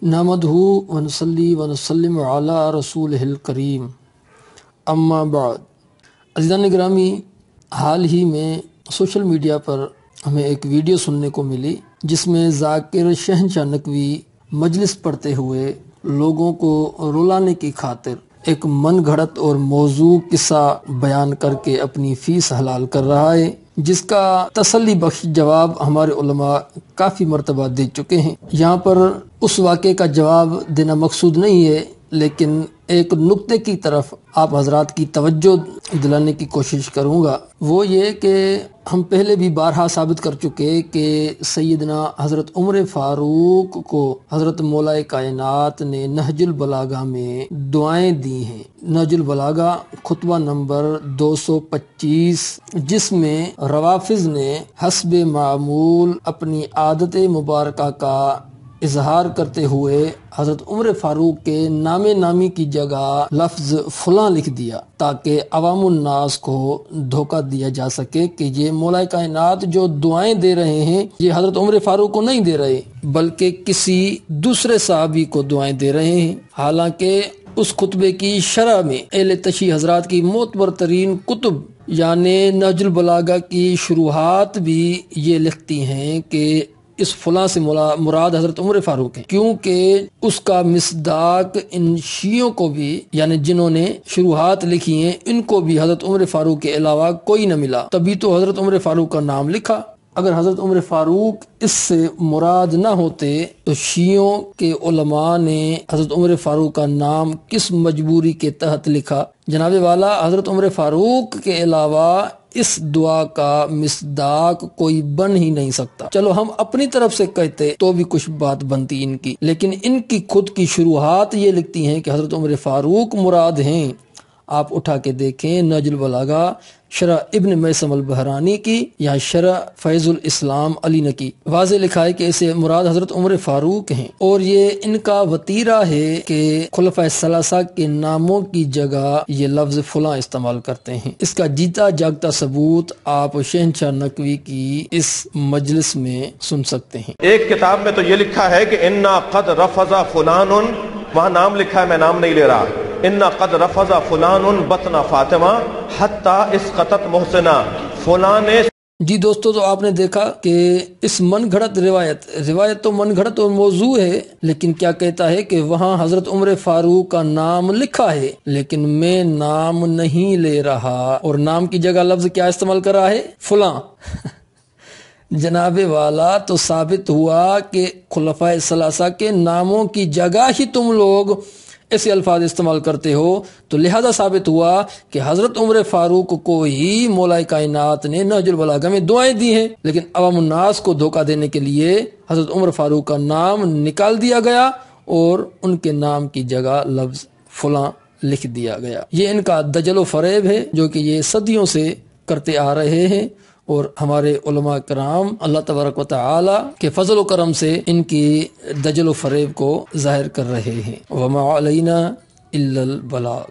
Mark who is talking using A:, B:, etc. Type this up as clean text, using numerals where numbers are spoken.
A: نحمدہ ونصلی ونسلم علی رسولہ الکریم اما بعد۔ عزیزان گرامی، حال ہی میں سوشل میڈیا پر ہمیں ایک ویڈیو سننے کو ملی جس میں ذاکر شہنشاہ نقوی مجلس پڑھتے ہوئے لوگوں کو رلانے کی خاطر ایک من گھڑت اور موضوع قصہ بیان کر کے اپنی فیس حلال کر رہا ہے، جس کا تسلی بخش جواب ہمارے علماء کافی مرتبہ دے چکے ہیں۔ یہاں پر اس واقعے کا جواب دینا مقصود نہیں ہے، لیکن ایک نقطے کی طرف آپ حضرات کی توجہ دلانے کی کوشش کروں گا۔ وہ یہ کہ ہم پہلے بھی بارہا ثابت کر چکے کہ سیدنا حضرت عمر فاروق کو حضرت مولا کائنات نے نہج البلاغہ میں دعائیں دی ہیں۔ نہج البلاغہ خطبہ نمبر 225، جس میں روافض نے حسب معمول اپنی عادت مبارکہ کا اظہار کرتے ہوئے حضرت عمر فاروق کے نام نامی کی جگہ لفظ فلاں لکھ دیا تاکہ عوام الناس کو دھوکہ دیا جا سکے کہ یہ مولا کائنات جو دعائیں دے رہے ہیں یہ حضرت عمر فاروق کو نہیں دے رہے بلکہ کسی دوسرے صحابی کو دعائیں دے رہے ہیں۔ حالانکہ اس خطبے کی شرح میں اہل تشیع حضرات کی معتبر ترین کتب یعنی نہج البلاغہ کی شروحات بھی یہ لکھتی ہیں کہ اس فلاں سے مراد حضرت عمر فاروق ہے، کیونکہ اس کا مصداق ان شیعوں کو بھی یعنی جنہوں نے شروحات لکھی ہیں ان کو بھی حضرت عمر فاروق کے علاوہ کوئی نہ ملا، تبھی تو حضرت عمر فاروق کا نام لکھا۔ اگر حضرت عمر فاروق اس سے مراد نہ ہوتے تو شیعوں کے علماء نے حضرت عمر فاروق کا نام کس مجبوری کے تحت لکھا؟ جناب والا، حضرت عمر فاروق کے علاوہ اس دعا کا مصداق کوئی بن ہی نہیں سکتا۔ چلو ہم اپنی طرف سے کہتے تو بھی کچھ بات بنتی ان کی، لیکن ان کی خود کی شروحات یہ لکھتی ہیں کہ حضرت عمر فاروق مراد ہیں۔ آپ اٹھا کے دیکھیں نہج البلاغہ شرح ابن میثم البحرانی کی یا شرح فیض الاسلام علی نقی، واضح لکھا ہے کہ اسے مراد حضرت عمر فاروق ہیں، اور یہ ان کا وتیرہ ہے کہ خلفائے ثلاثہ کے ناموں کی جگہ یہ لفظ فلاں استعمال کرتے ہیں۔ اس کا جیتا جاگتا ثبوت آپ شہنشاہ نقوی کی اس مجلس میں سن سکتے ہیں۔
B: ایک کتاب میں تو یہ لکھا ہے کہ انا قد رفض فلان، وہاں نام لکھا ہے، میں نام نہیں لے رہا، انا قد رفض فلان بطن فاطمہ حتی اسقطت محسنہ، فلاں نے۔
A: جی دوستو، تو آپ نے دیکھا کہ اس من گھڑت روایت تو من گھڑت اور موضوع ہے، لیکن کیا کہتا ہے کہ وہاں حضرت عمر فاروق کا نام لکھا ہے لیکن میں نام نہیں لے رہا، اور نام کی جگہ لفظ کیا استعمال کر رہا ہے؟ فلاں۔ جناب والا، تو ثابت ہوا کہ خلفائے ثلاثہ کے ناموں کی جگہ ہی تم لوگ ایسے الفاظ استعمال کرتے ہو، تو لہذا ثابت ہوا کہ حضرت عمر فاروق کو ہی مولا کائنات نے نہج البلاغہ میں دعائیں دی ہیں، لیکن عوام الناس کو دھوکہ دینے کے لیے حضرت عمر فاروق کا نام نکال دیا گیا اور ان کے نام کی جگہ لفظ فلاں لکھ دیا گیا۔ یہ ان کا دجل و فریب ہے جو کہ یہ صدیوں سے کرتے آ رہے ہیں، اور ہمارے علماء کرام اللہ تبارک و تعالی کے فضل و کرم سے ان کی دجل و فریب کو ظاہر کر رہے ہیں۔ وما علینا الا البلاغ۔